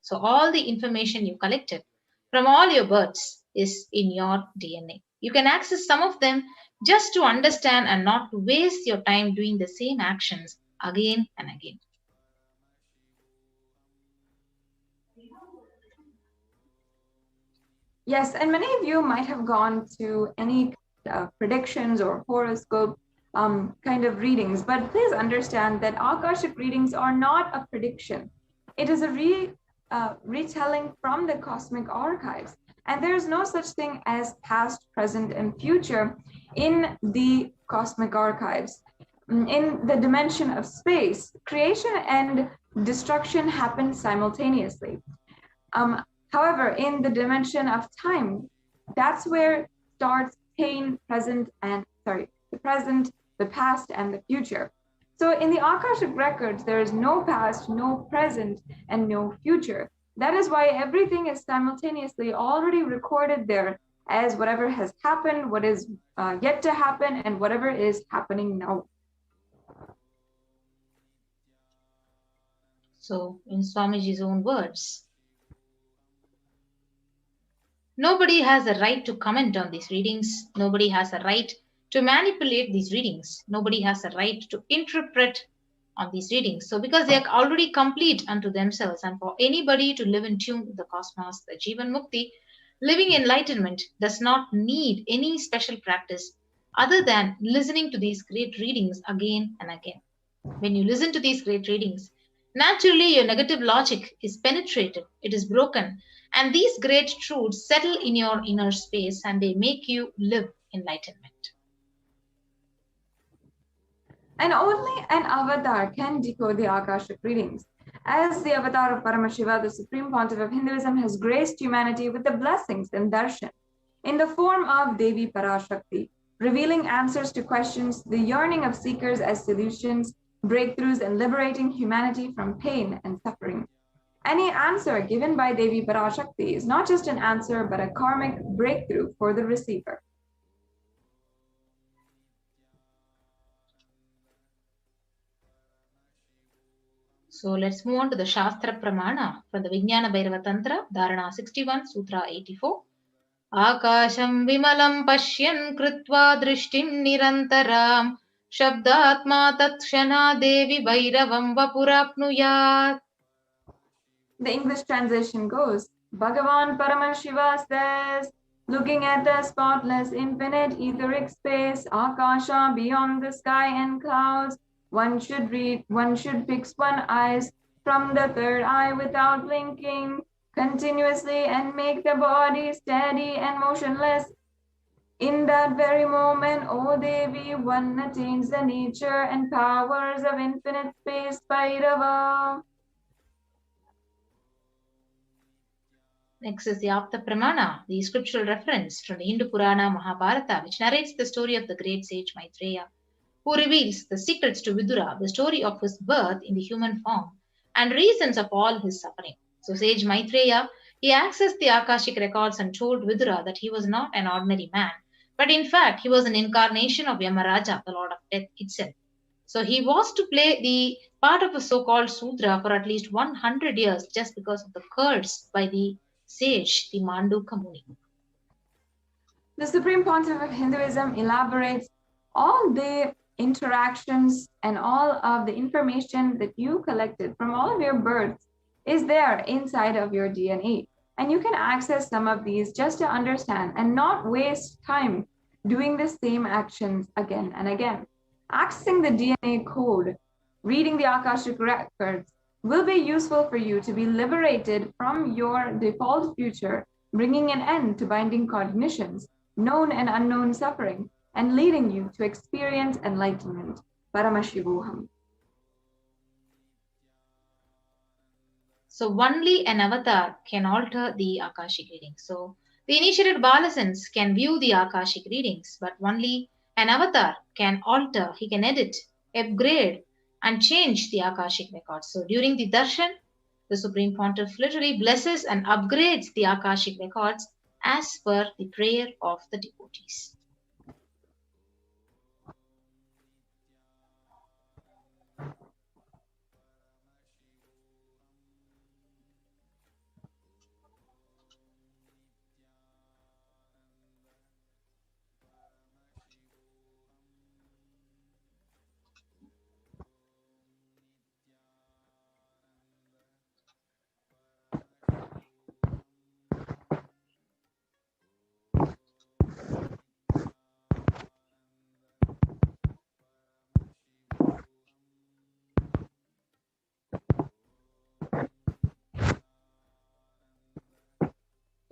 So all the information you collected from all your births is in your DNA. You can access some of them just to understand and not to waste your time doing the same actions again and again. Yes, and many of you might have gone to any predictions or horoscope kind of readings, but please understand that Akashic readings are not a prediction. It is a retelling from the cosmic archives. And there is no such thing as past, present, and future in the cosmic archives. In the dimension of space, creation and destruction happen simultaneously. Um, However, in the dimension of time, that's where starts pain, the present, the past, and the future. So in the Akashic records, there is no past, no present, and no future. That is why everything is simultaneously already recorded there as whatever has happened, what is yet to happen, and whatever is happening now. So, in Swamiji's own words, nobody has a right to comment on these readings. Nobody has a right to manipulate these readings. Nobody has a right to interpret on these readings. So, because they are already complete unto themselves, and for anybody to live in tune with the cosmos, the Jivan Mukti, living enlightenment does not need any special practice other than listening to these great readings again and again. When you listen to these great readings, naturally your negative logic is penetrated, it is broken, and these great truths settle in your inner space and they make you live enlightenment. And only an avatar can decode the Akashic readings. As the avatar of Paramashiva, the Supreme Pontiff of Hinduism has graced humanity with the blessings and darshan in the form of Devi Parashakti, revealing answers to questions, the yearning of seekers as solutions, breakthroughs, and liberating humanity from pain and suffering. Any answer given by Devi Parashakti is not just an answer, but a karmic breakthrough for the receiver. So let's move on to the Shastra Pramana from the Vijnana Bhairava Tantra, Dharana 61, Sutra 84. Akasham vimalam pashyan kritva drishtim nirantaram shabdatma tatshana devi bhairavam vapurapnuyat. The English translation goes, Bhagavan Paramashiva says, looking at the spotless infinite etheric space, Akasha beyond the sky and clouds, one should fix one eyes from the third eye without blinking continuously and make the body steady and motionless. In that very moment, O Devi, one attains the nature and powers of infinite space, Bhairava. Next is the Apta Pramana, the scriptural reference from the Hindu Purana Mahabharata, which narrates the story of the great sage Maitreya, who reveals the secrets to Vidura, the story of his birth in the human form, and reasons of all his suffering. So sage Maitreya, he accessed the Akashic records and told Vidura that he was not an ordinary man, but in fact he was an incarnation of Yamaraja, the lord of death itself. So he was to play the part of a so-called Sudra for at least 100 years just because of the curse by the sage, the Manduka Muni. The Supreme Pontiff of Hinduism elaborates all the interactions and all of the information that you collected from all of your births is there inside of your DNA. And you can access some of these just to understand and not waste time doing the same actions again and again. Accessing the DNA code, reading the Akashic records will be useful for you to be liberated from your default future, bringing an end to binding cognitions, known and unknown suffering, and leading you to experience enlightenment. Paramashivoham. So only an avatar can alter the Akashic readings. So the initiated Balasans can view the Akashic readings, but only an avatar can alter, he can edit, upgrade, and change the Akashic records. So during the darshan, the Supreme Pontiff literally blesses and upgrades the Akashic records as per the prayer of the devotees.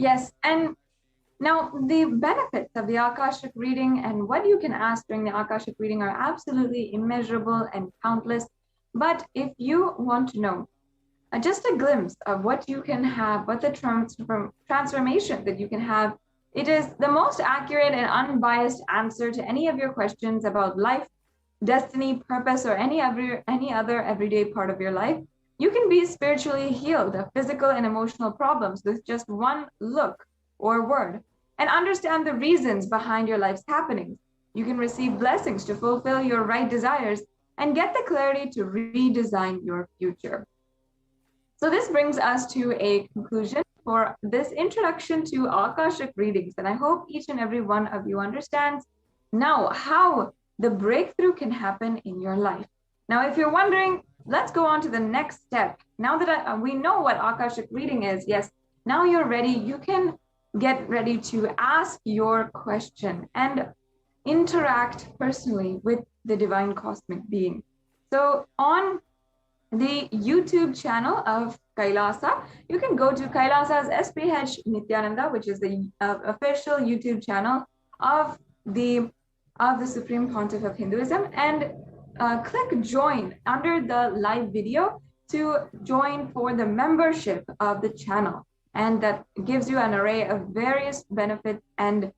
Yes, and now the benefits of the Akashic reading and what you can ask during the Akashic reading are absolutely immeasurable and countless. But if you want to know just a glimpse of what you can have, what the transformation that you can have, it is the most accurate and unbiased answer to any of your questions about life, destiny, purpose, or any other everyday part of your life. You can be spiritually healed of physical and emotional problems with just one look or word, and understand the reasons behind your life's happenings. You can receive blessings to fulfill your right desires and get the clarity to redesign your future. So this brings us to a conclusion for this introduction to Akashic readings. And I hope each and every one of you understands now how the breakthrough can happen in your life. Now, if you're wondering, let's go on to the next step. Now that we know what Akashic reading is, yes, now you're ready. You can get ready to ask your question and interact personally with the divine cosmic being. So on the YouTube channel of Kailasa, you can go to Kailasa's HDH Nithyananda, which is the official YouTube channel of the Supreme Pontiff of Hinduism, and click join under the live video to join for the membership of the channel. And that gives you an array of various benefits and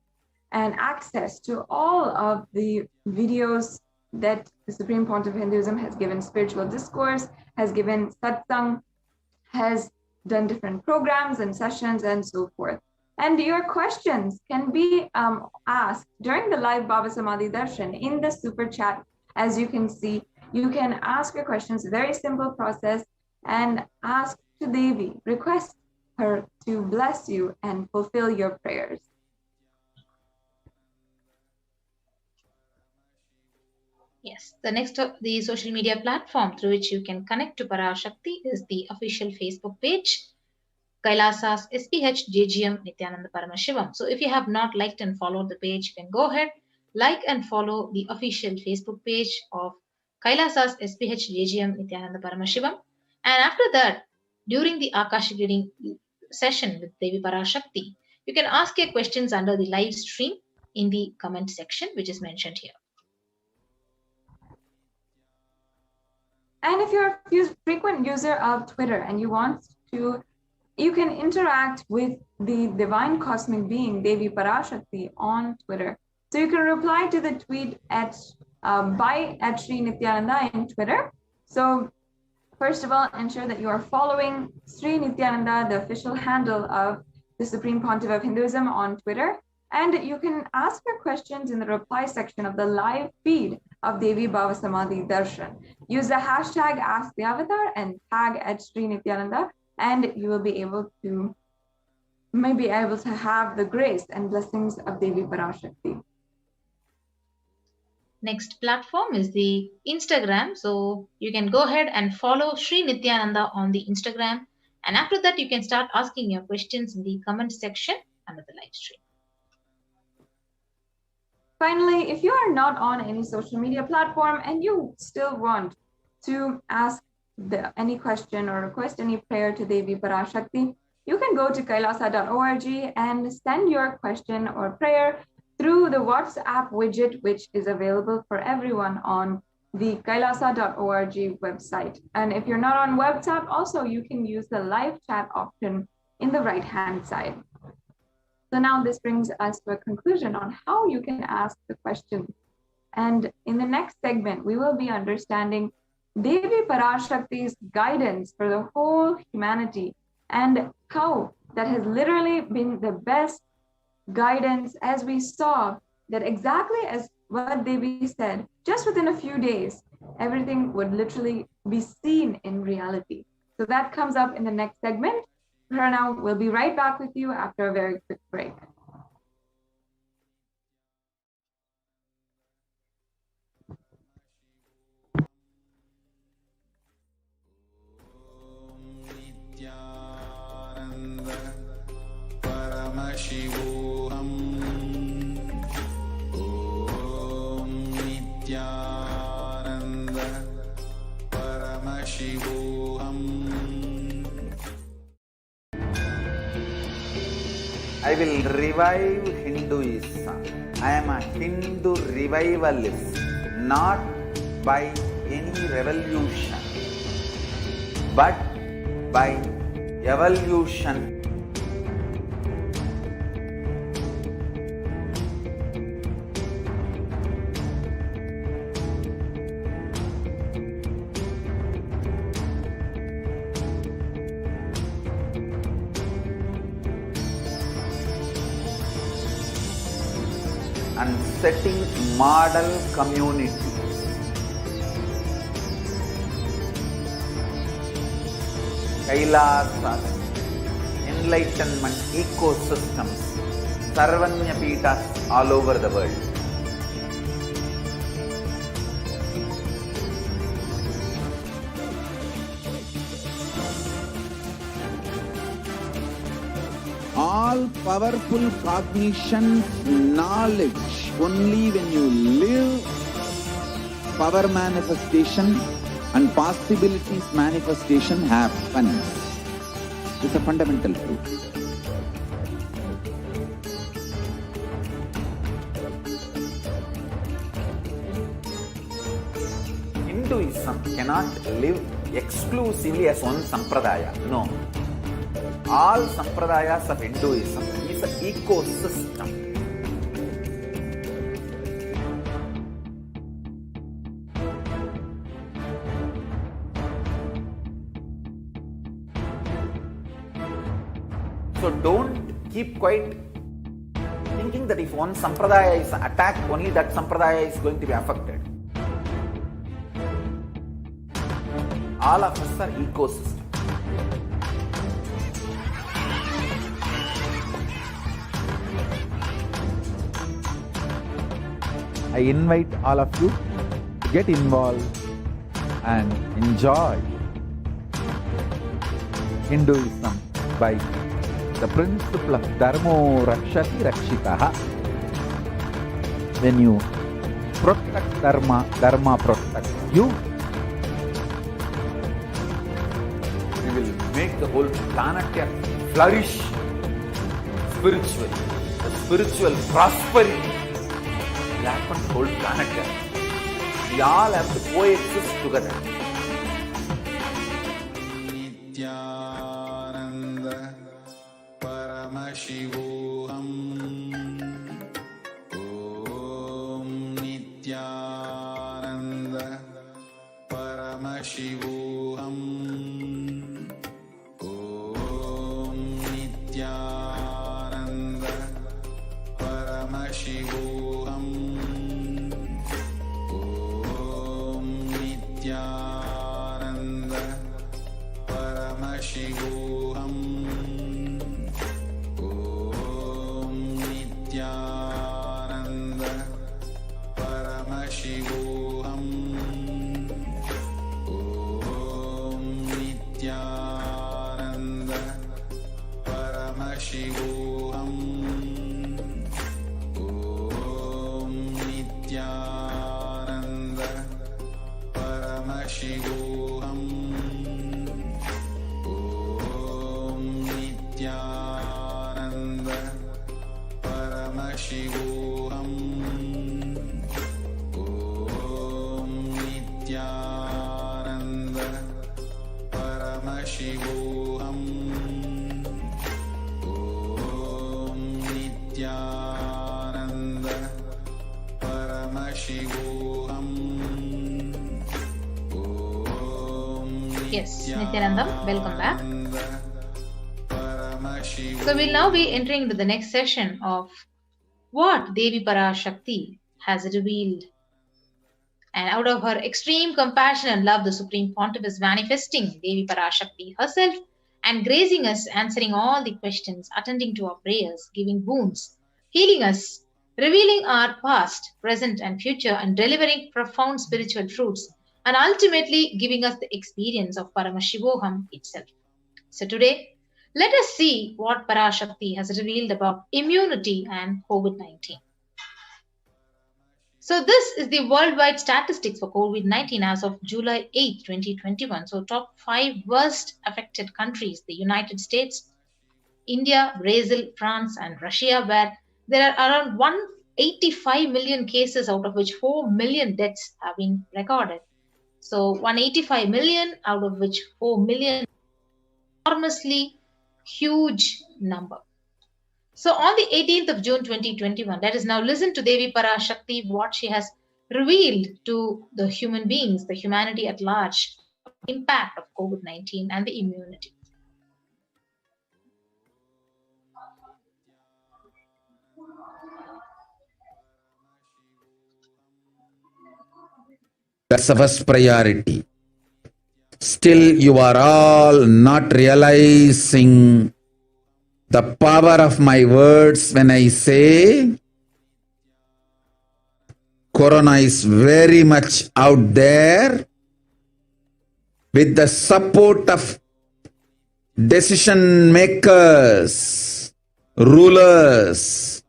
access to all of the videos that the Supreme Pontiff of Hinduism has given spiritual discourse, has given satsang, has done different programs and sessions and so forth. And your questions can be asked during the live BHAVASAMADHI darshan in the super chat. As you can see, you can ask your questions, very simple process, and ask to Devi, request her to bless you and fulfill your prayers. Yes, the next the social media platform through which you can connect to Parashakti is the official Facebook page, Kailasa's SPH Nithyananda Paramashivam. So if you have not liked and followed the page, you can go ahead, like and follow the official Facebook page of Kailasa's SPH Nithyananda Paramashivam. And after that, during the Akashic reading session with Devi Parashakti, you can ask your questions under the live stream in the comment section, which is mentioned here. And if you're a frequent user of Twitter and you want to, you can interact with the divine cosmic being, Devi Parashakti, on Twitter. So you can reply to the tweet at Sri Nithyananda in Twitter. So first of all, ensure that you are following Sri Nithyananda, the official handle of the Supreme Pontiff of Hinduism, on Twitter. And you can ask your questions in the reply section of the live feed of Devi BHAVASAMADHI darshan. Use the hashtag #AskTheAvatar and tag at Sri Nithyananda, and you will be able to have the grace and blessings of Devi Parashakti. Next platform is the Instagram. So you can go ahead and follow Sri Nithyananda on the Instagram. And after that, you can start asking your questions in the comment section under the live stream. Finally, if you are not on any social media platform and you still want to ask any question or request any prayer to Devi Parashakti, you can go to kailasa.org and send your question or prayer through the WhatsApp widget, which is available for everyone on the kailasa.org website. And if you're not on WhatsApp, also you can use the live chat option in the right-hand side. So now this brings us to a conclusion on how you can ask the question. And in the next segment, we will be understanding Devi Parashakti's guidance for the whole humanity and how that has literally been the best guidance, as we saw that exactly as what Devi said, just within a few days, everything would literally be seen in reality. So that comes up in the next segment. For now, we'll be right back with you after a very quick break. Paramashivoham. Om Nithyananda Paramashivoham. I will revive Hinduism. I am a Hindu revivalist, not by any revolution, but by evolution. And setting model community. Kailasa, enlightenment ecosystems, Sarvanya Pitas all over the world. All powerful cognition, knowledge, only when you live power manifestation and possibilities manifestation happens. It's a fundamental truth. Hinduism cannot live exclusively as one sampradaya. No. All sampradayas of Hinduism is an ecosystem. So don't keep quiet thinking that if one sampradaya is attacked, only that sampradaya is going to be affected. All of us are ecosystem. I invite all of you to get involved and enjoy Hinduism by the principle of Dharmo Rakshati Rakshitaha. When you protect Dharma, Dharma protects you. We will make the whole planet flourish spiritually. The spiritual prosperity will happen to the whole planet. We all have to coexist together. Nithyananda Paramashivoham. Om Nithyananda Paramashivoham. Om Nithyananda Paramashivoham. Om Nithyananda Paramashivoham. Om Nithyananda Paramashivoham. Om Nithyananda Paramashivoham. Om Nithyananda Paramashivoham. Om Nithyananda Paramashivoham. Om Nithyananda Paramashivoham. Om Nithyananda Paramashivoham. Yes, Nithyanandam, welcome back. So we'll now be entering into the next session of what Devi Parashakti has revealed. And out of her extreme compassion and love, the Supreme Pontiff is manifesting Devi Parashakti herself and gracing us, answering all the questions, attending to our prayers, giving boons, healing us, revealing our past, present, and future, and delivering profound spiritual truths, and ultimately giving us the experience of Paramashivoham itself. So today, let us see what Parashakti has revealed about immunity and COVID-19. So this is the worldwide statistics for COVID-19 as of July 8, 2021. So top 5 worst affected countries: the United States, India, Brazil, France, and Russia, where there are around 185 million cases, out of which 4 million deaths have been recorded. So 185 million, out of which 4 million, enormously huge number. So on the 18th of June 2021, let us now listen to Devi Parashakti, what she has revealed to the human beings, the humanity at large, impact of COVID-19 and the immunity. That's the first priority. Still, you are all not realizing the power of my words when I say Corona is very much out there with the support of decision makers, rulers,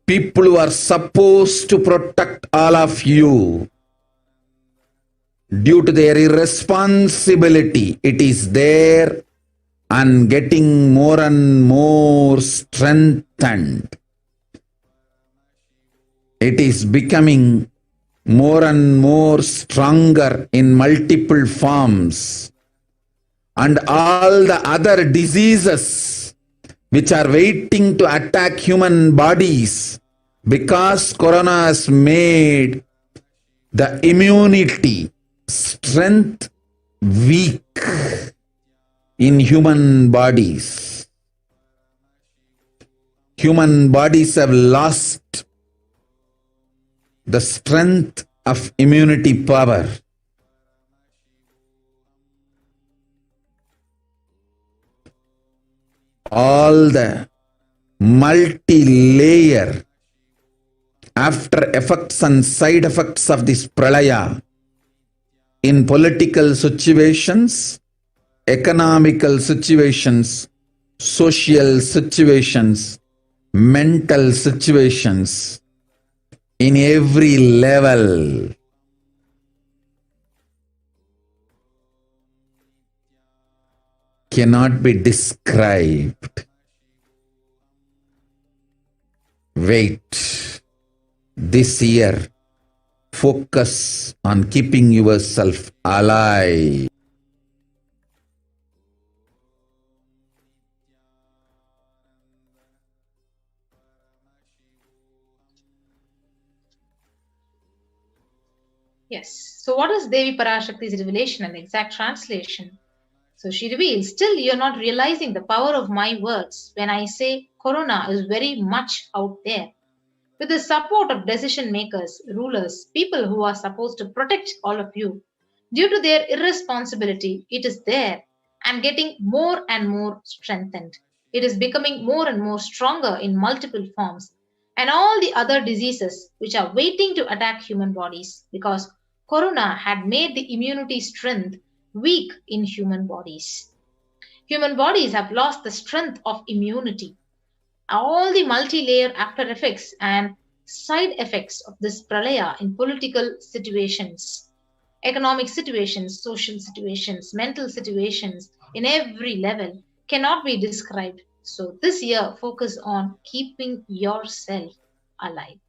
people who are supposed to protect all of you. Due to their irresponsibility, it is there and getting more and more strengthened. It is becoming more and more stronger in multiple forms. And all the other diseases which are waiting to attack human bodies, because Corona has made the immunity strength weak in human bodies. Human bodies have lost the strength of immunity power. All the multi-layer after effects and side effects of this pralaya in political situations, economical situations, social situations, mental situations, in every level. Cannot be described. Wait. This year, focus on keeping yourself alive. Yes. So what is Devi Parashakti's revelation and the exact translation? So she reveals, still you're not realizing the power of my words when I say Corona is very much out there. With the support of decision makers, rulers, people who are supposed to protect all of you, due to their irresponsibility, it is there and getting more and more strengthened. It is becoming more and more stronger in multiple forms, and all the other diseases which are waiting to attack human bodies, because Corona had made the immunity strength weak in human bodies. Human bodies have lost the strength of immunity. All the multi-layer after effects and side effects of this pralaya in political situations, economic situations, social situations, mental situations, in every level cannot be described. So this year, focus on keeping yourself alive.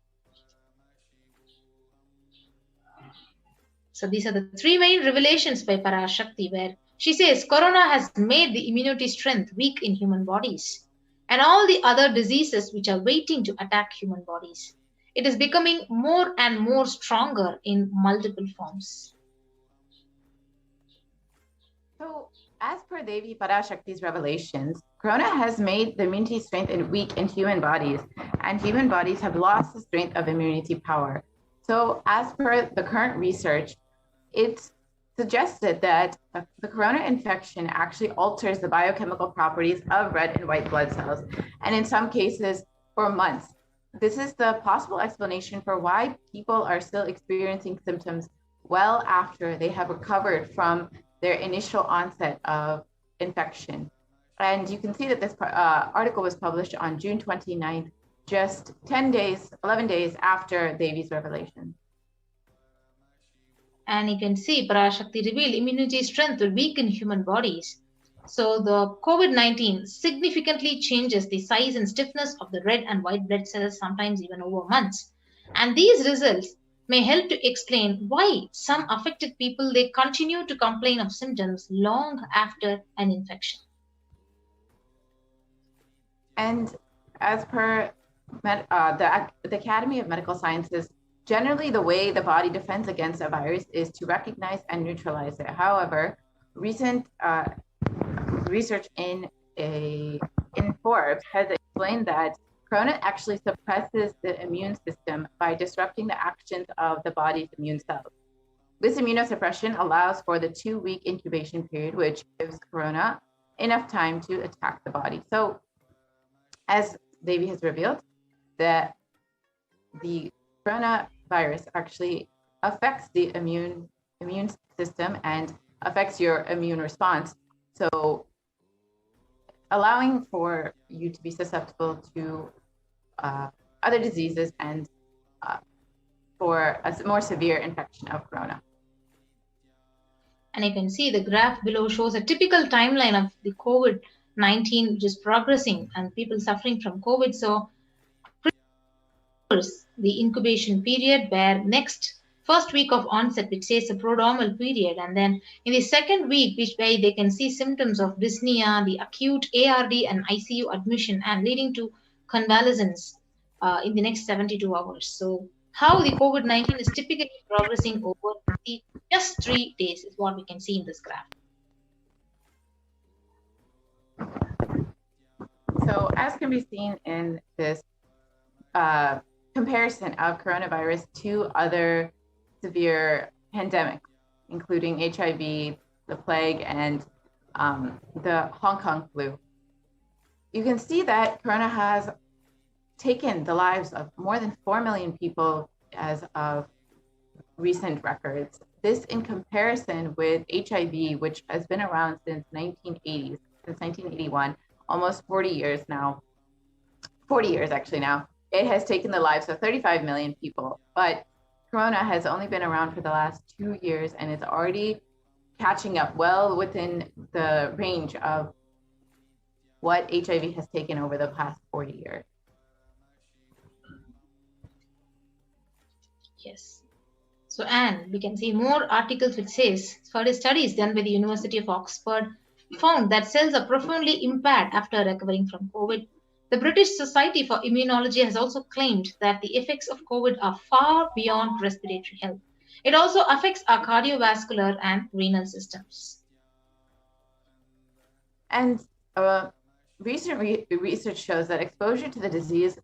So these are the three main revelations by Parashakti, where she says Corona has made the immunity strength weak in human bodies, and all the other diseases which are waiting to attack human bodies. It is becoming more and more stronger in multiple forms. So, as per Devi Parashakti's revelations, Corona has made the immunity strength weak in human bodies, and human bodies have lost the strength of immunity power. So, as per the current research, it's suggested that the corona infection actually alters the biochemical properties of red and white blood cells, and in some cases for months. This is the possible explanation for why people are still experiencing symptoms well after they have recovered from their initial onset of infection. And you can see that this article was published on June 29th, just 11 days after Devi's revelation. And you can see Parashakti revealed immunity strength will weaken human bodies. So the COVID-19 significantly changes the size and stiffness of the red and white blood cells, sometimes even over months. And these results may help to explain why some affected people, they continue to complain of symptoms long after an infection. And as per the Academy of Medical Sciences, generally the way the body defends against a virus is to recognize and neutralize it. However, recent research in Forbes has explained that corona actually suppresses the immune system by disrupting the actions of the body's immune cells. This immunosuppression allows for the 2-week incubation period, which gives corona enough time to attack the body. So, as Devi has revealed, that the coronavirus actually affects the immune system and affects your immune response. So, allowing for you to be susceptible to other diseases and for a more severe infection of corona. And you can see the graph below shows a typical timeline of the COVID-19, which is progressing and people suffering from COVID. So the incubation period, where first week of onset, which says a prodromal period, and then in the second week, which way they can see symptoms of dyspnea, the acute ARD and ICU admission, and leading to convalescence in the next 72 hours. So how the COVID-19 is typically progressing over just 3 days is what we can see in this graph. So as can be seen in this comparison of coronavirus to other severe pandemics, including HIV, the plague, and the Hong Kong flu, you can see that corona has taken the lives of more than 4 million people as of recent records. This in comparison with HIV, which has been around since 1981, almost 40 years now. 40 years actually now. It has taken the lives of 35 million people, but corona has only been around for the last 2 years, and it's already catching up well within the range of what HIV has taken over the past 40 years. Yes. So, Anne, we can see more articles which says, further studies done by the University of Oxford found that cells are profoundly impaired after recovering from COVID. The British Society for Immunology has also claimed that the effects of COVID are far beyond respiratory health. It also affects our cardiovascular and renal systems. And recent research shows that exposure to the disease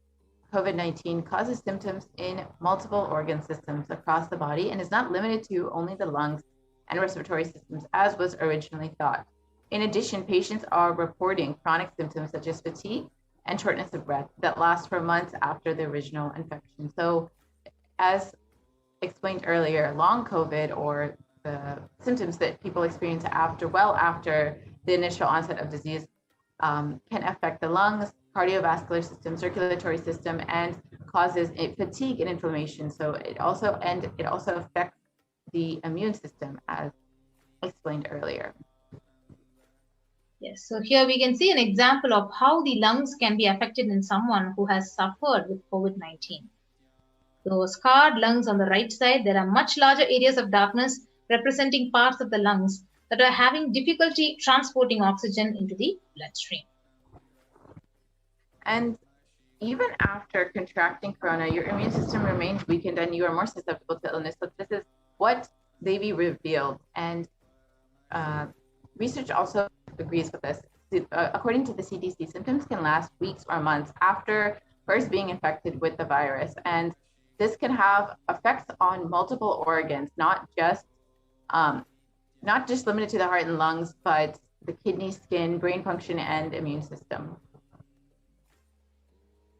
COVID-19 causes symptoms in multiple organ systems across the body and is not limited to only the lungs and respiratory systems, as was originally thought. In addition, patients are reporting chronic symptoms such as fatigue and shortness of breath that last for months after the original infection. So, as explained earlier, long COVID, or the symptoms that people experience after the initial onset of disease, can affect the lungs, cardiovascular system, circulatory system, and causes fatigue and inflammation. So it also affects the immune system, as explained earlier. Yes, so here we can see an example of how the lungs can be affected in someone who has suffered with COVID-19. So scarred lungs on the right side, there are much larger areas of darkness representing parts of the lungs that are having difficulty transporting oxygen into the bloodstream. And even after contracting corona, your immune system remains weakened and you are more susceptible to illness. So this is what Devi revealed. And research also agrees with this. According to the CDC, symptoms can last weeks or months after first being infected with the virus. And this can have effects on multiple organs, not just limited to the heart and lungs, but the kidney, skin, brain function, and immune system.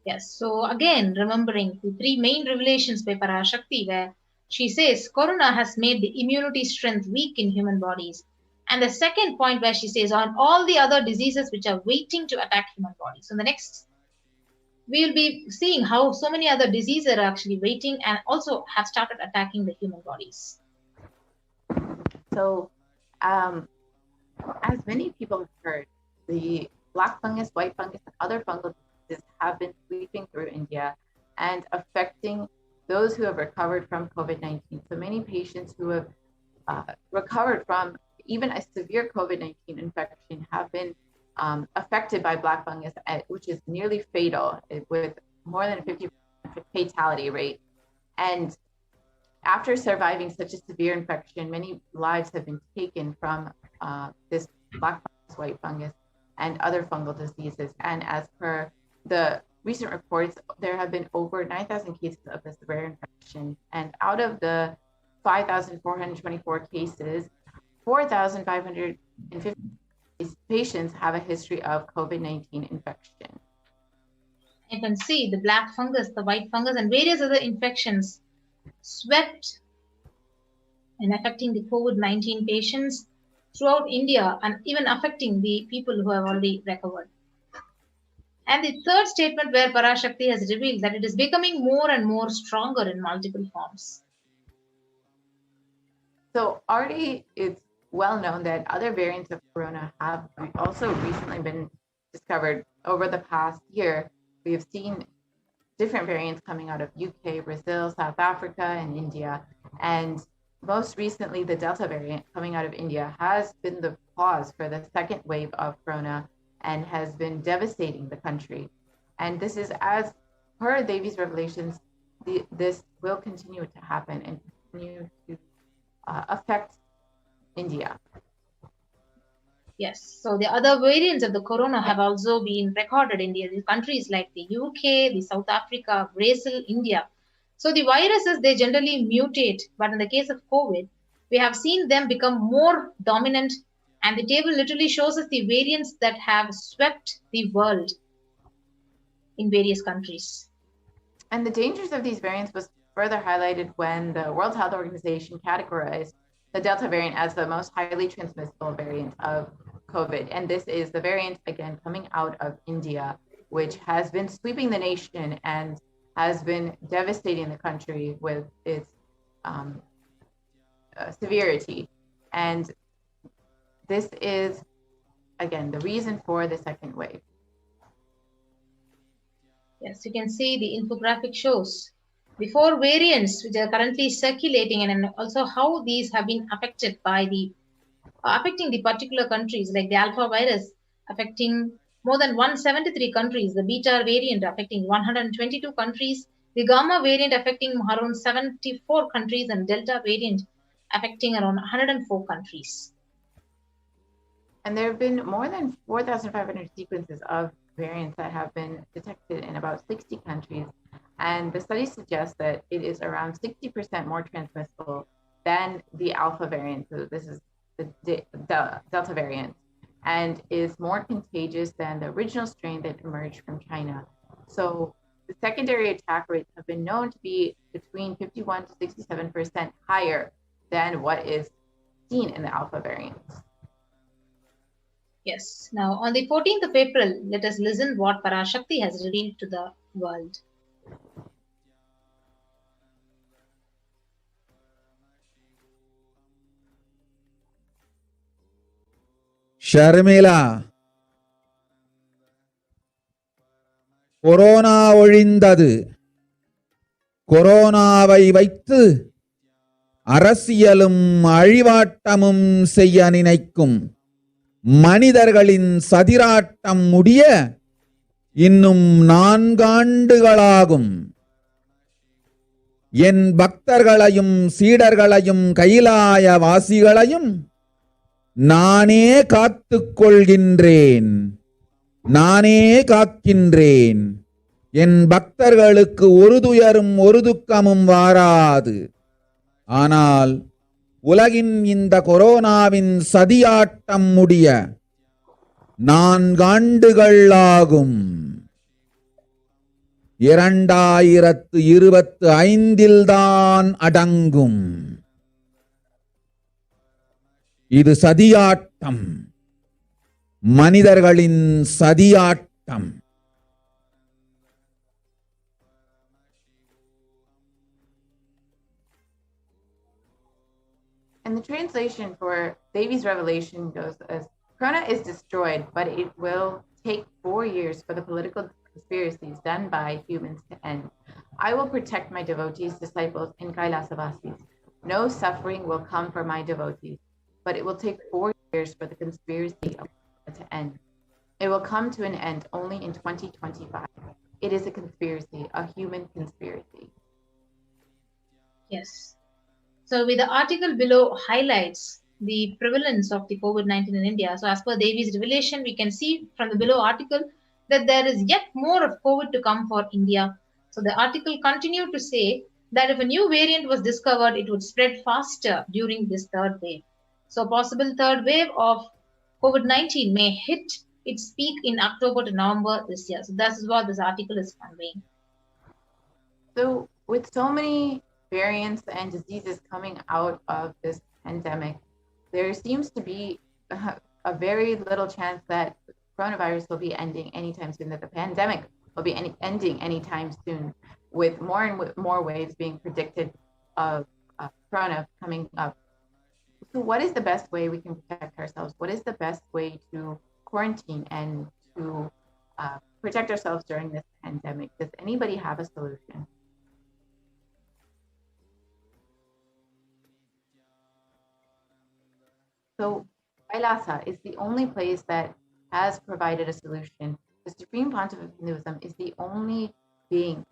Yes, so again, remembering the 3 main revelations by Parashakti, where she says corona has made the immunity strength weak in human bodies. And the second point where she says on all the other diseases which are waiting to attack human bodies. So the next, we'll be seeing how so many other diseases are actually waiting and also have started attacking the human bodies. So As many people have heard, the black fungus, white fungus, and other fungal diseases have been sweeping through India and affecting those who have recovered from COVID-19. So many patients who have recovered from even a severe COVID-19 infection have been affected by black fungus, which is nearly fatal with more than a 50% fatality rate. And after surviving such a severe infection, many lives have been taken from this black fungus, white fungus, and other fungal diseases. And as per the recent reports, there have been over 9,000 cases of this rare infection. And out of the 5,424 cases, 4,550 patients have a history of COVID-19 infection. You can see the black fungus, the white fungus, and various other infections swept and affecting the COVID-19 patients throughout India and even affecting the people who have already recovered. And the third statement where Parashakti has revealed that it is becoming more and more stronger in multiple forms. So already it's well known that other variants of corona have also recently been discovered over the past year. We have seen different variants coming out of UK, Brazil, South Africa, and India. And most recently, the Delta variant coming out of India has been the cause for the second wave of corona and has been devastating the country. And this is, as per Devi's revelations, this will continue to happen and continue to affect India. Yes, so the other variants of the corona have also been recorded in the countries like the UK, the South Africa, Brazil, India. So the viruses, they generally mutate, but in the case of COVID, we have seen them become more dominant, and the table literally shows us the variants that have swept the world in various countries. And the dangers of these variants was further highlighted when the World Health Organization categorized the Delta variant as the most highly transmissible variant of COVID. And this is the variant, again, coming out of India, which has been sweeping the nation and has been devastating the country with its severity. And this is, again, the reason for the second wave. Yes, you can see the infographic shows the four variants which are currently circulating, and also how these have been affected by affecting the particular countries, like the alpha virus affecting more than 173 countries, the beta variant affecting 122 countries, the gamma variant affecting around 74 countries, and delta variant affecting around 104 countries. And there have been more than 4,500 sequences of variants that have been detected in about 60 countries. And the study suggests that it is around 60% more transmissible than the alpha variant. So this is the Delta variant, and is more contagious than the original strain that emerged from China. So the secondary attack rates have been known to be between 51 to 67% higher than what is seen in the alpha variants. Yes. Now, on the 14th of April, let us listen what Parashakti has revealed to the world. Sharmila, corona ஒழிந்தது. கொரோனாவை வைத்து அரசியலும் அழிவாட்டமும் செய்ய நினைக்கும் மனிதர்களின் சதிராட்டம் முடிய இன்னும் 4 ஆண்டுகளாகும். என் பக்தர்களையும் சீடர்களையும் கைலாய வாசிகளையும் நானே காத்துக் கொள்கின்றேன், நானே காக்கின்றேன். என் பக்தர்களுக்கு ஒரு துயரும் ஒரு துக்கமும் வாராது. ஆனால் உலகின் இந்த கொரோனாவின் சதியாட்டம் முடிய 4 ஆண்டுகள் ஆகும். 2025 தான் அடங்கும். இது சதியாட்டம், மனிதர்களின் சதியாட்டம். And the translation for Devi's revelation goes as, Corona is destroyed, but it will take 4 years for the political conspiracies done by humans to end. I will protect my devotees, disciples in Kailasa. No suffering will come for my devotees, but it will take 4 years for the conspiracy of to end. It will come to an end only in 2025. It is a conspiracy, a human conspiracy. Yes. So with the article below highlights the prevalence of the COVID-19 in India. So as per Devi's revelation, we can see from the below article that there is yet more of COVID to come for India. So the article continued to say that if a new variant was discovered, it would spread faster during this third wave. So possible third wave of COVID-19 may hit its peak in October to November this year. So that is what this article is conveying. So with so many variants and diseases coming out of this pandemic, there seems to be a very little chance that coronavirus will be ending anytime soon, that the pandemic will be ending anytime soon, with more and more waves being predicted of corona coming up. So what is the best way we can protect ourselves? What is the best way to quarantine and to protect ourselves during this pandemic? Does anybody have a solution? So Kailasa is the only place that has provided a solution. The Supreme Pontiff of Hinduism is the only being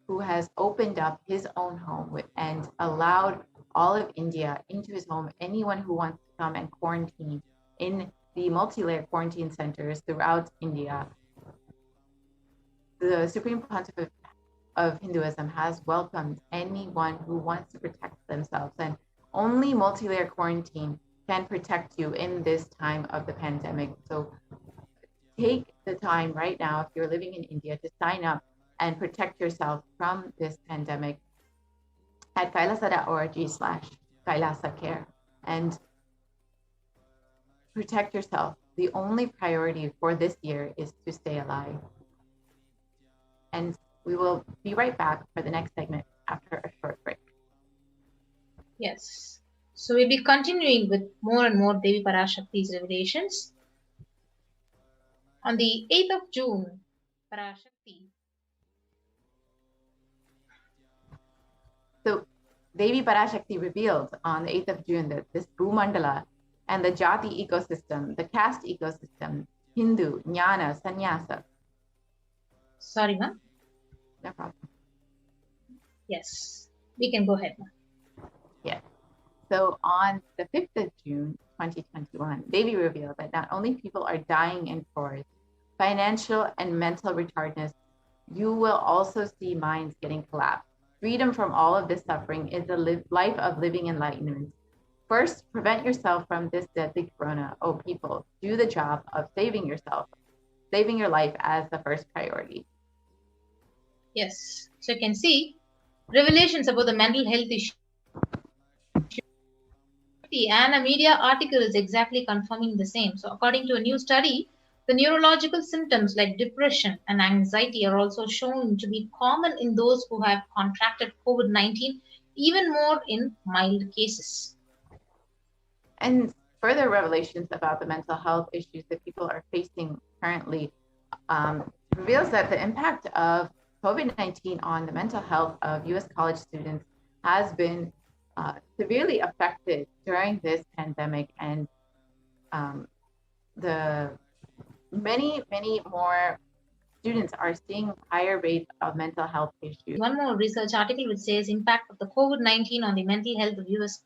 who has opened up his own home and allowed all of India into his home. Anyone who wants to come and quarantine in the multi-layer quarantine centers throughout India. The Supreme Pontiff of Hinduism has welcomed anyone who wants to protect themselves, and only multi-layer quarantine can protect you in this time of the pandemic. So take the time right now, if you're living in India, to sign up and protect yourself from this pandemic at kailasa.org/Kailasa Care, and protect yourself. The only priority for this year is to stay alive. And we will be right back for the next segment after a short break. Yes. So we'll be continuing with more and more Devi Parashakti's revelations. On the 8th of June, Parashakti. So Devi Parashakti revealed on the 8th of June that this Bhumandala and the Jati ecosystem, the caste ecosystem, Hindu, Jnana, Sannyasa. Sorry, ma'am. No problem. Yes, we can go ahead, ma'am. Yeah. So on the 5th of June, 2021, Devi revealed that not only people are dying in crores, financial and mental retardedness, you will also see minds getting collapsed. Freedom from all of this suffering is the life of living enlightenment. First, prevent yourself from this deadly corona. Oh, people, do the job of saving yourself, saving your life as the first priority. Yes. So you can see revelations about the mental health issue. And a media article is exactly confirming the same. So according to a new study, the neurological symptoms like depression and anxiety are also shown to be common in those who have contracted COVID-19, even more in mild cases. And further revelations about the mental health issues that people are facing currently reveals that the impact of COVID-19 on the mental health of U.S. college students has been severely affected during this pandemic, and the many more students are seeing higher rates of mental health issues. One more research article which says impact of the COVID-19 on the mental health of U.S.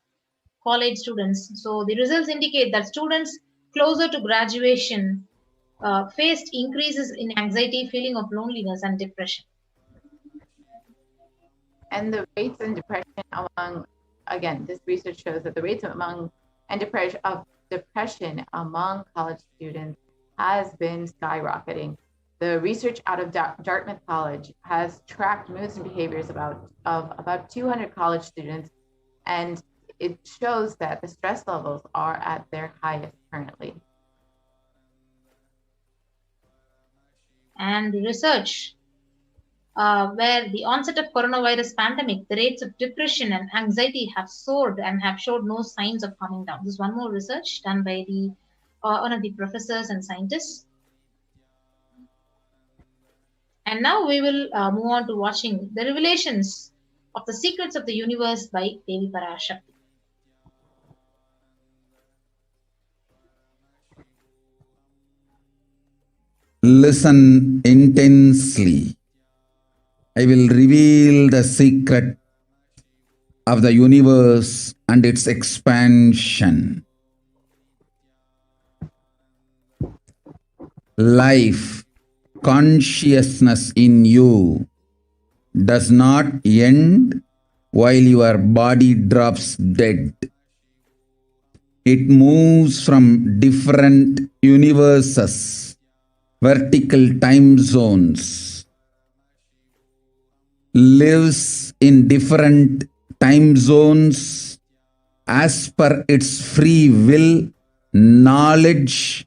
college students. So the results indicate that students closer to graduation faced increases in anxiety, feeling of loneliness, and depression. And the rates in depression among, again, this research shows that the rates among and depression among college students has been skyrocketing. The research out of Dartmouth College has tracked moods and behaviors of about 200 college students, and it shows that the stress levels are at their highest currently. And the research where the onset of coronavirus pandemic, the rates of depression and anxiety have soared and have showed no signs of calming down. This is one more research done by the one of the professors and scientists. And now we will move on to watching the revelations of the secrets of the universe by Devi Parashakti. Listen intensely. I will reveal the secret of the universe and its expansion. Life, consciousness in you does not end while your body drops dead. It moves from different universes, vertical time zones, lives in different time zones as per its free will, knowledge,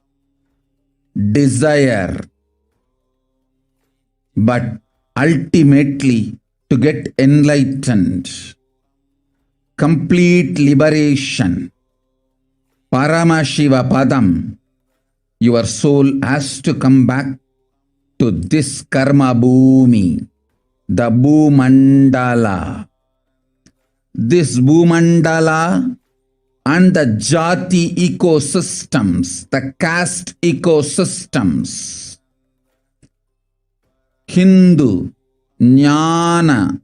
desire. But ultimately, to get enlightened, complete liberation, Paramashiva Padam, your soul has to come back to this karma bhumi, the Bhumandala. This Bhumandala and the Jati ecosystems, the caste ecosystems, Hindu, Jnana,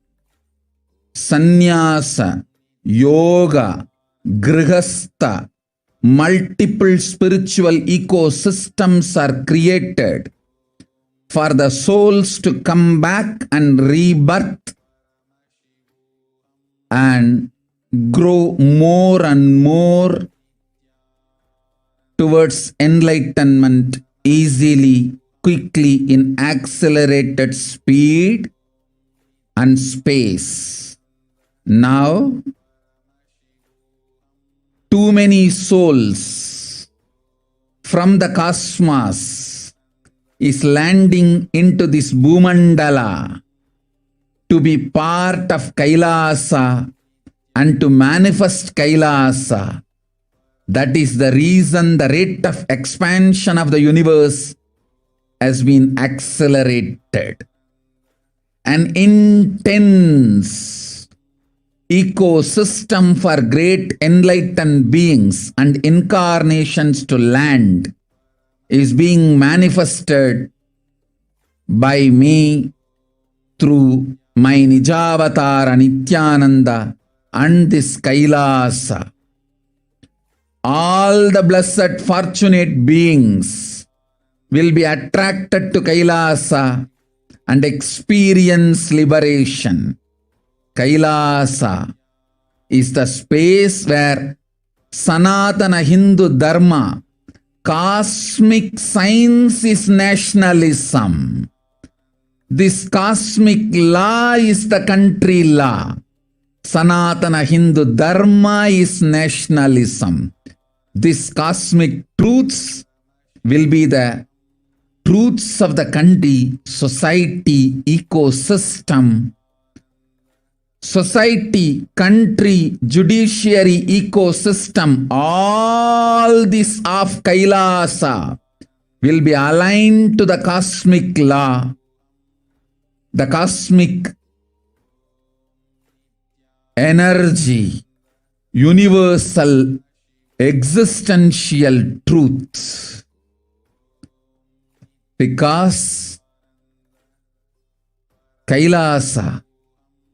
Sannyasa, Yoga, Grihastha, multiple spiritual ecosystems are created for the souls to come back and rebirth and grow more and more towards enlightenment easily, quickly, in accelerated speed and space. Now, too many souls from the cosmos is landing into this Bhumandala to be part of Kailasa and to manifest Kailasa. That is the reason the rate of expansion of the universe has been accelerated. An intense ecosystem for great enlightened beings and incarnations to land is being manifested by me through my Nijavatara Nithyananda and this Kailasa. All the blessed fortunate beings will be attracted to Kailasa and experience liberation. Kailasa is the space where Sanatana Hindu Dharma, cosmic science is nationalism. This cosmic law is the country law. Sanatana Hindu Dharma is nationalism. These cosmic truths will be the truths of the country, society, ecosystem. Society, country, judiciary, ecosystem, all this of Kailasa will be aligned to the cosmic law, the cosmic energy, universal existential truth. Because Kailasa,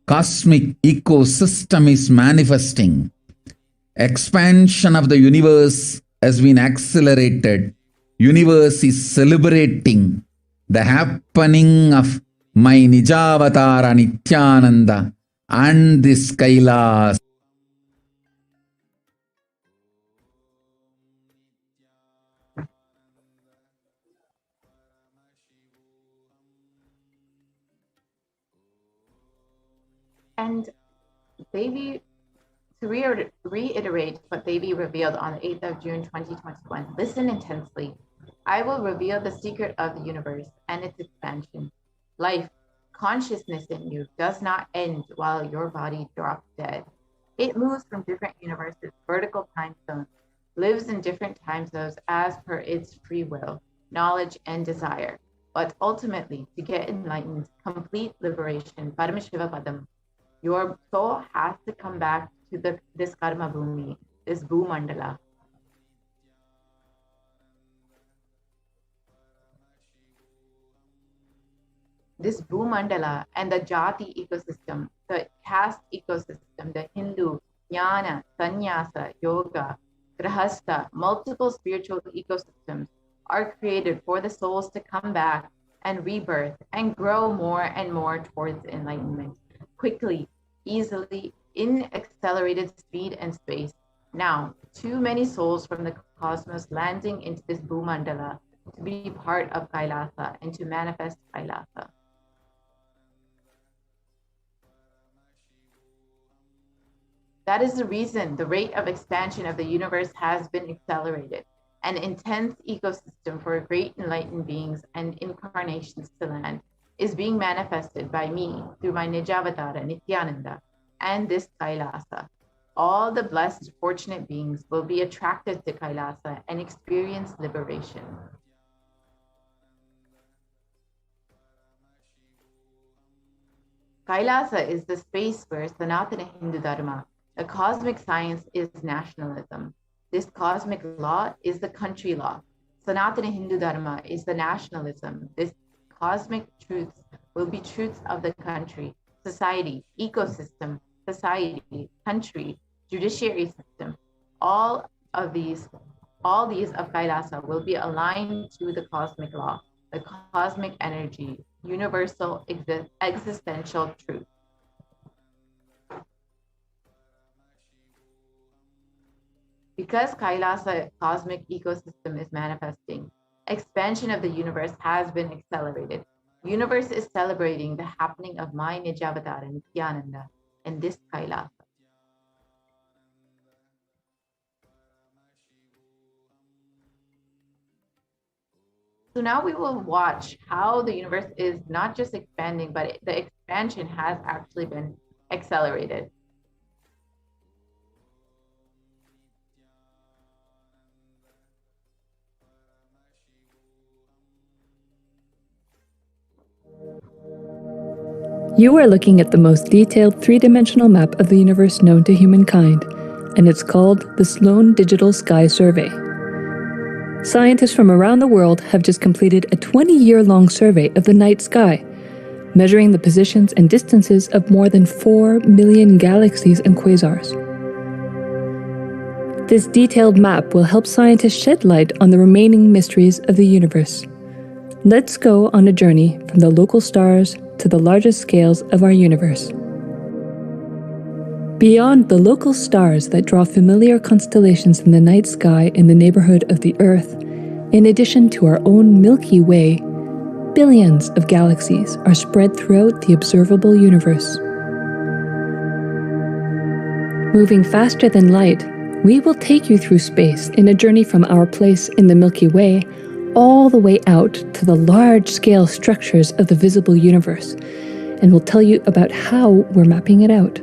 cosmic ecosystem is manifesting. Expansion of the universe has been accelerated. Universe is celebrating the happening of my Nijavatara Nithyananda and this Kailasa. And Devi, to reiterate what Devi revealed on the 8th of June 2021, listen intensely. I will reveal the secret of the universe and its expansion. Life, Consciousness in you does not end while your body drops dead. It moves from different universes, vertical time zones, lives in different time zones as per its free will, knowledge, and desire. But ultimately, to get enlightened, complete liberation, Paramashiva Padam, your soul has to come back to this Karma Bhumi, this Bhumandala. This Bhumandala and the Jati ecosystem, the caste ecosystem, the Hindu, Jnana, Sannyasa, Yoga, Grahastha, multiple spiritual ecosystems are created for the souls to come back and rebirth and grow more and more towards enlightenment, quickly, easily, in accelerated speed and space. Now, too many souls from the cosmos landing into this Bhumandala to be part of Kailasa and to manifest Kailasa. That is the reason the rate of expansion of the universe has been accelerated. An intense ecosystem for great enlightened beings and incarnations to land is being manifested by me through my Nijavatara Nithyananda and this Kailasa. All the blessed, fortunate beings will be attracted to Kailasa and experience liberation. Kailasa is the space where Sanatana Hindu Dharma, the cosmic science, is nationalism. This cosmic law is the country law. Sanatana Hindu Dharma is the nationalism. This cosmic truths will be truths of the country, society, ecosystem, society, country, judiciary system. All these of Kailasa will be aligned to the cosmic law, the cosmic energy, universal existential truth. Because Kailasa cosmic ecosystem is manifesting, expansion of the universe has been accelerated. Universe is celebrating the happening of my Nijavatara Nithyananda in this Kailasa. So now we will watch how the universe is not just expanding, but the expansion has actually been accelerated. You are looking at the most detailed three-dimensional map of the universe known to humankind, and it's called the Sloan Digital Sky Survey. Scientists from around the world have just completed a 20-year-long survey of the night sky, measuring the positions and distances of more than 4 million galaxies and quasars. This detailed map will help scientists shed light on the remaining mysteries of the universe. Let's go on a journey from the local stars to the largest scales of our universe. Beyond the local stars that draw familiar constellations in the night sky in the neighborhood of the Earth, in addition to our own Milky Way, billions of galaxies are spread throughout the observable universe. Moving faster than light, we will take you through space in a journey from our place in the Milky Way all the way out to the large-scale structures of the visible universe, and we'll tell you about how we're mapping it out.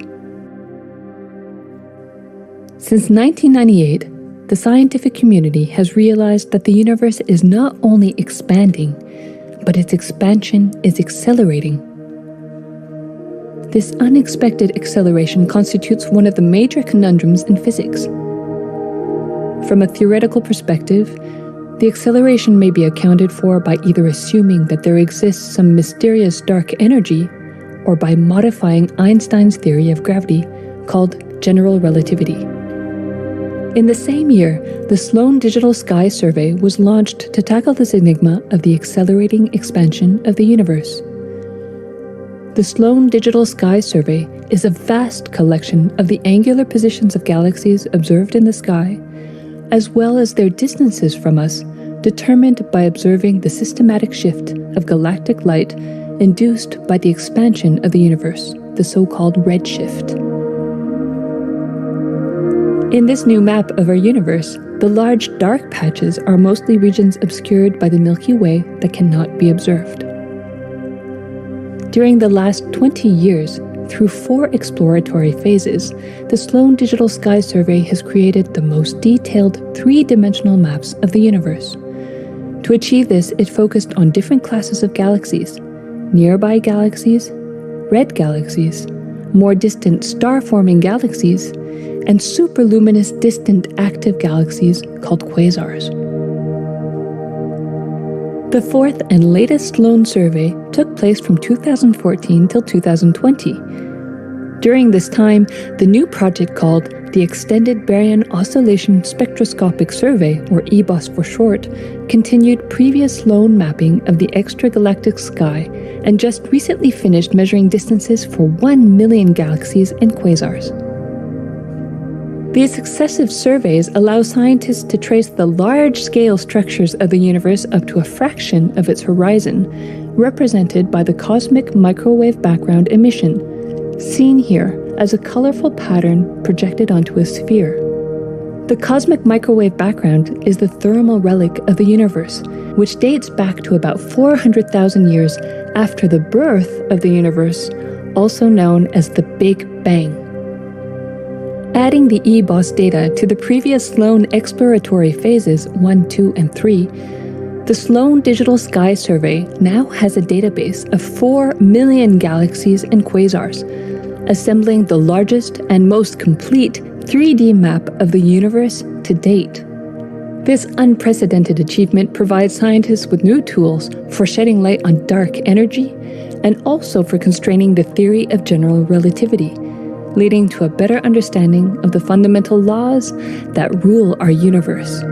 Since 1998, the scientific community has realized that the universe is not only expanding, but its expansion is accelerating. This unexpected acceleration constitutes one of the major conundrums in physics. From a theoretical perspective, the acceleration may be accounted for by either assuming that there exists some mysterious dark energy, or by modifying Einstein's theory of gravity, called general relativity. In the same year, the Sloan Digital Sky Survey was launched to tackle this enigma of the accelerating expansion of the universe. The Sloan Digital Sky Survey is a vast collection of the angular positions of galaxies observed in the sky, as well as their distances from us, determined by observing the systematic shift of galactic light induced by the expansion of the universe, the so-called redshift. In this new map of our universe, the large dark patches are mostly regions obscured by the Milky Way that cannot be observed. During the last 20 years, through 4 exploratory phases, the Sloan Digital Sky Survey has created the most detailed 3-dimensional maps of the universe. To achieve this, it focused on different classes of galaxies: nearby galaxies, red galaxies, more distant star-forming galaxies, and superluminous distant active galaxies called quasars. The 4th and latest Sloan survey took place from 2014 till 2020. During this time, the new project called the Extended Baryon Oscillation Spectroscopic Survey, or EBOS for short, continued previous Sloan mapping of the extragalactic sky and just recently finished measuring distances for 1 million galaxies and quasars. These successive surveys allow scientists to trace the large-scale structures of the universe up to a fraction of its horizon, represented by the cosmic microwave background emission, seen here as a colorful pattern projected onto a sphere. The cosmic microwave background is the thermal relic of the universe, which dates back to about 400,000 years after the birth of the universe, also known as the Big Bang. Adding the EBOS data to the previous Sloan exploratory phases 1, 2, and 3, the Sloan Digital Sky Survey now has a database of 4 million galaxies and quasars, assembling the largest and most complete 3D map of the universe to date. This unprecedented achievement provides scientists with new tools for shedding light on dark energy and also for constraining the theory of general relativity, leading to a better understanding of the fundamental laws that rule our universe.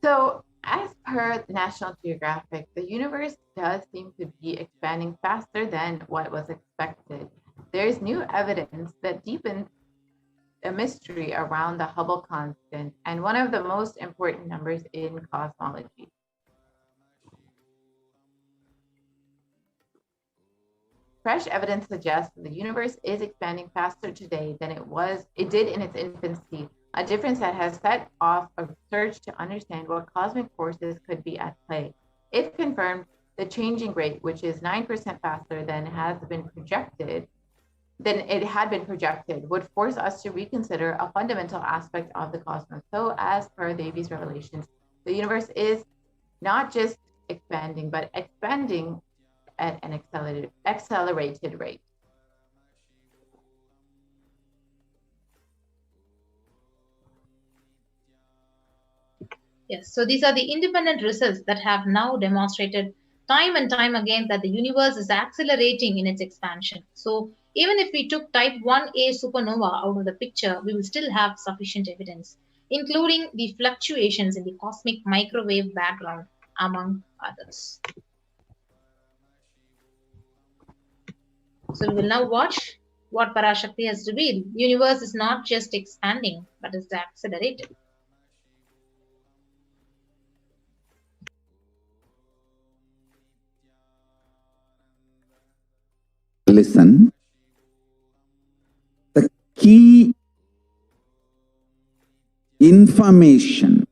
So, as per National Geographic, the universe does seem to be expanding faster than what was expected. There is new evidence that deepens a mystery around the Hubble constant and one of the most important numbers in cosmology. Fresh evidence suggests that the universe is expanding faster today than it did in its infancy, a difference that has set off a search to understand what cosmic forces could be at play. If confirmed, the changing rate, which is 9% faster than it had been projected, would force us to reconsider a fundamental aspect of the cosmos. So, as per Devi's revelations, the universe is not just expanding, but expanding at an accelerated rate. Yes, so these are the independent results that have now demonstrated time and time again that the universe is accelerating in its expansion. So even if we took type 1a supernova out of the picture, we will still have sufficient evidence, including the fluctuations in the cosmic microwave background, among others. So we will now watch what Parashakti has revealed. The universe is not just expanding, but is accelerated. Listen, the key information,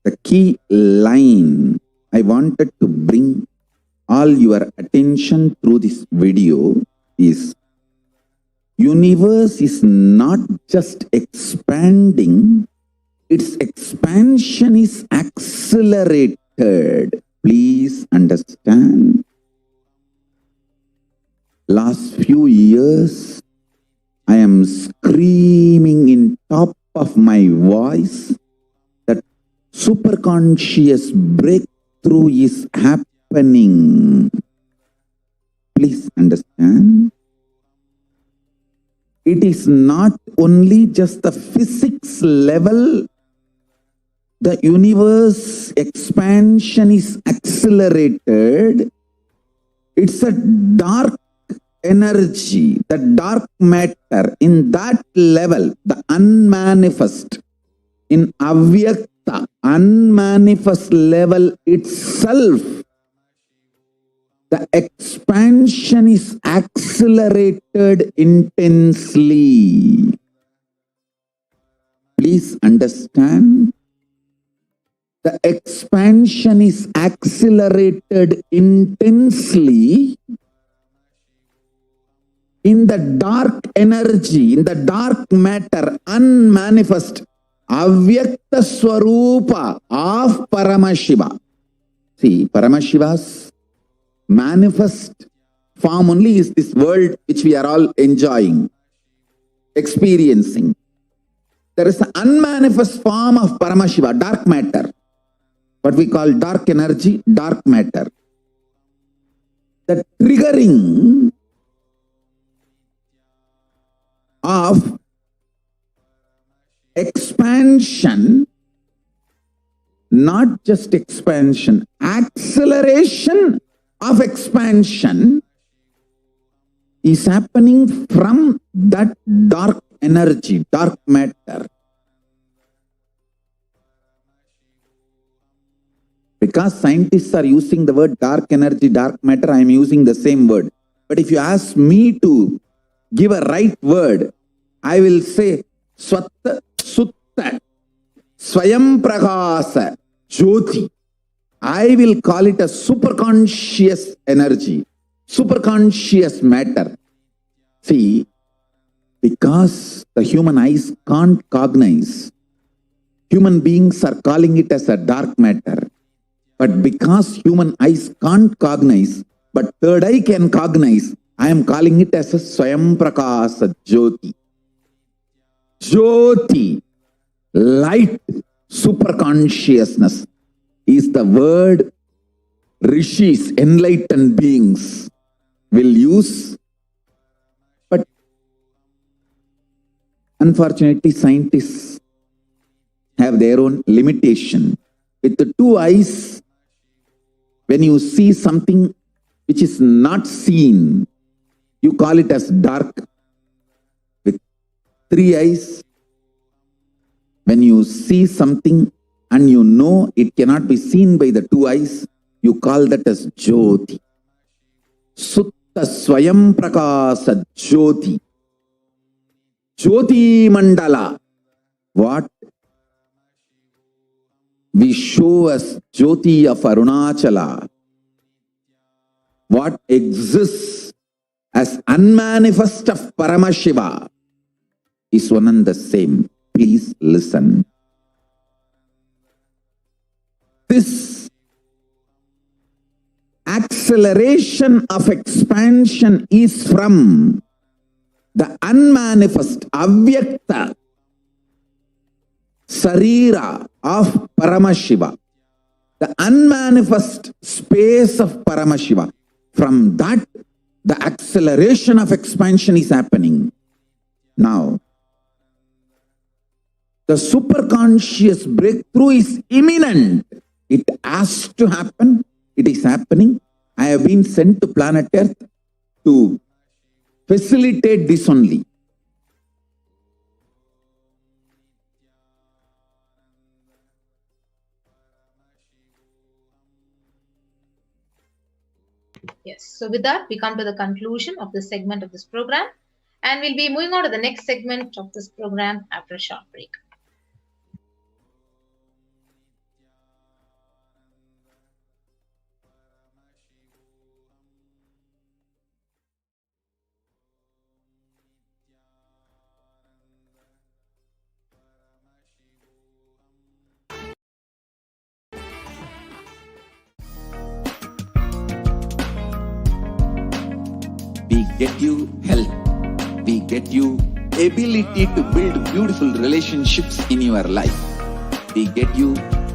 the key line I wanted to bring all your attention through this video is universe is not just expanding, its expansion is accelerated. Please understand. Last few years, I am screaming in top of my voice that superconscious breakthrough is happening. Please understand. It is not only just the physics level. The universe expansion is accelerated. It's a dark energy, the dark matter. In that level, the unmanifest, in avyakta, unmanifest level itself, the expansion is accelerated intensely. Please understand. The expansion is accelerated intensely in the dark energy, in the dark matter, unmanifest, avyakta swarupa of Paramashiva. See, Paramashiva's manifest form only is this world which we are all enjoying, experiencing. There is an unmanifest form of Paramashiva, dark matter. What we call dark energy, dark matter. The triggering of expansion, not just expansion, acceleration of expansion is happening from that dark energy, dark matter. Because scientists are using the word dark energy, dark matter, I am using the same word. But if you ask me to give a right word, I will say Swatta Sutta Swayam Prakasa Jyoti. I will call it a superconscious energy, superconscious matter. See, because the human eyes can't cognize, human beings are calling it as a dark matter. But because human eyes can't cognize, but third eye can cognize, I am calling it as a Swayam Prakasa Jyoti. Jyoti, light, superconsciousness, is the word rishis, enlightened beings, will use. But unfortunately, scientists have their own limitation. With the two eyes, when you see something which is not seen, you call it as dark. With three eyes, when you see something and you know it cannot be seen by the two eyes, you call that as Jyoti. Sutta Swayam Prakasa Jyoti. Jyoti Mandala. What we show as Jyoti of Arunachala, what exists as unmanifest of Paramashiva, is one and the same. Please listen. This acceleration of expansion is from the unmanifest, avyakta, sarira of Paramashiva, the unmanifest space of Paramashiva. From that, the acceleration of expansion is happening. Now, the superconscious breakthrough is imminent. It has to happen. It is happening. I have been sent to planet Earth to facilitate this only. Yes, so with that, we come to the conclusion of this segment of this program, and we'll be moving on to the next segment of this program after a short break. We get you health. We get you ability to build beautiful relationships in your life. We get you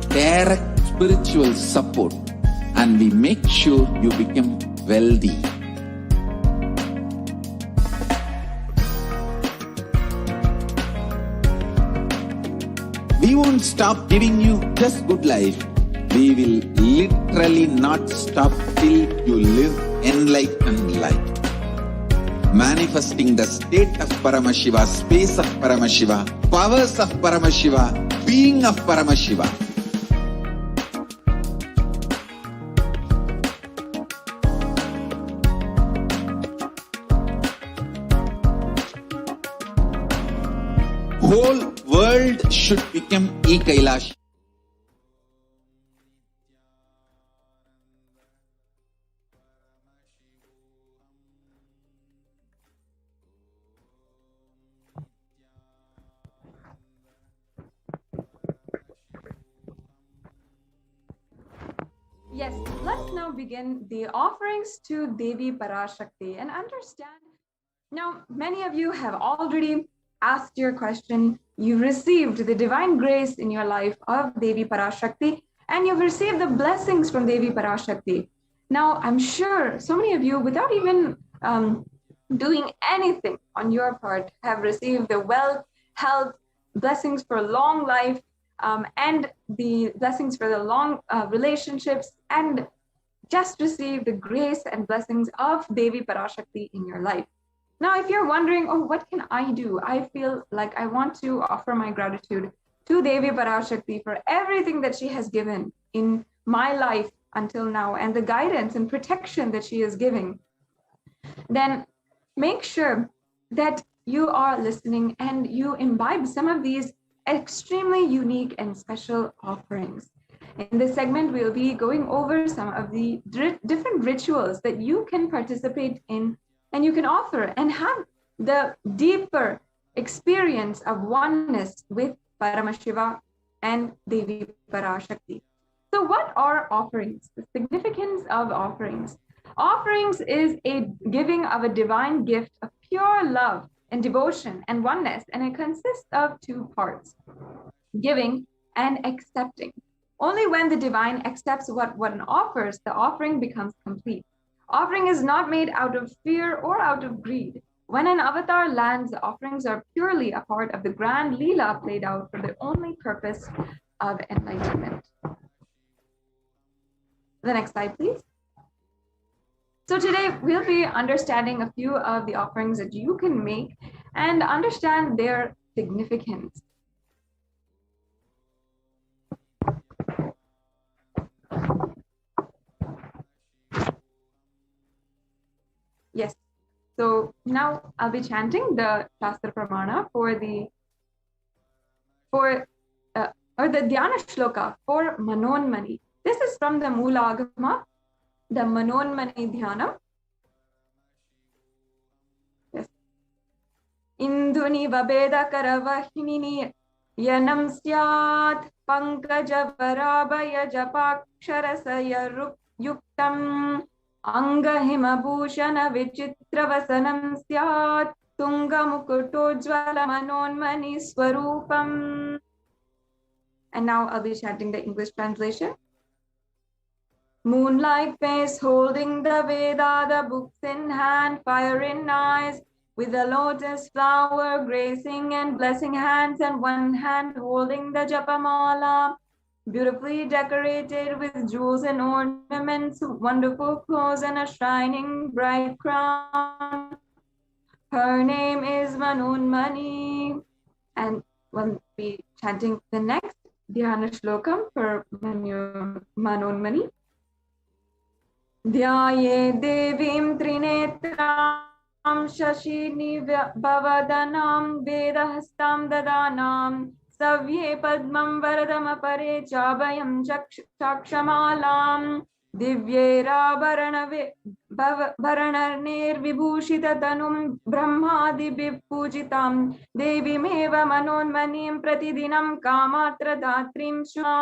direct spiritual support, and we make sure you become wealthy. We won't stop giving you just good life. We will literally not stop till you live enlightened life. Manifesting the state of Paramashiva, space of Paramashiva, powers of Paramashiva, being of Paramashiva. Whole world should become Kailasa. Yes, let's now begin the offerings to Devi Parashakti and understand. Now, many of you have already asked your question. You've received the divine grace in your life of Devi Parashakti, and you've received the blessings from Devi Parashakti. Now, I'm sure so many of you, without even doing anything on your part, have received the wealth, health, blessings for long life, and the blessings for the long relationships, and just receive the grace and blessings of Devi Parashakti in your life. Now, if you're wondering, oh, what can I do? I feel like I want to offer my gratitude to Devi Parashakti for everything that she has given in my life until now, and the guidance and protection that she is giving. Then make sure that you are listening and you imbibe some of these extremely unique and special offerings. In this segment, we'll be going over some of the different rituals that you can participate in and you can offer and have the deeper experience of oneness with Paramashiva and Devi Parashakti. So what are offerings? The significance of offerings. Offerings is a giving of a divine gift of pure love and devotion and oneness, and it consists of two parts, giving and accepting. Only when the divine accepts what one offers, the offering becomes complete. Offering is not made out of fear or out of greed. When an avatar lands, the offerings are purely a part of the grand Leela played out for the only purpose of enlightenment. The next slide, please. So today we'll be understanding a few of the offerings that you can make and understand their significance. Yes, so now I'll be chanting the Shastra Pramana or the Dhyana Shloka for Manonmani. This is from the Moola Agama, the Manonmani Dhyanam. Yes. Induni Vabeda Karavahinini Yanam Syat Pankaja Varabaya Japakshara Yuktam Angahima Bhushana Vichitravasanam Syat Tunga Mukutojvala Manonmani Swarupam. And now I'll be chanting the English translation. Moonlight face holding the Veda, the books in hand, fire in eyes, with a lotus flower gracing and blessing hands, and one hand holding the Japamala, beautifully decorated with jewels and ornaments, wonderful clothes, and a shining bright crown. Her name is Manonmani. And we'll be chanting the next Dhyana Shlokam for Manonmani. Dhyaye devim trinetram shashini bhavadanam vedahastam dadanam savye padmam varadam apare chabhayam chakshamalam divyera bharanarner vibhushita tanum brahmadi vippujitam devimeva manonmanim pratidinam kamatra datrim shma.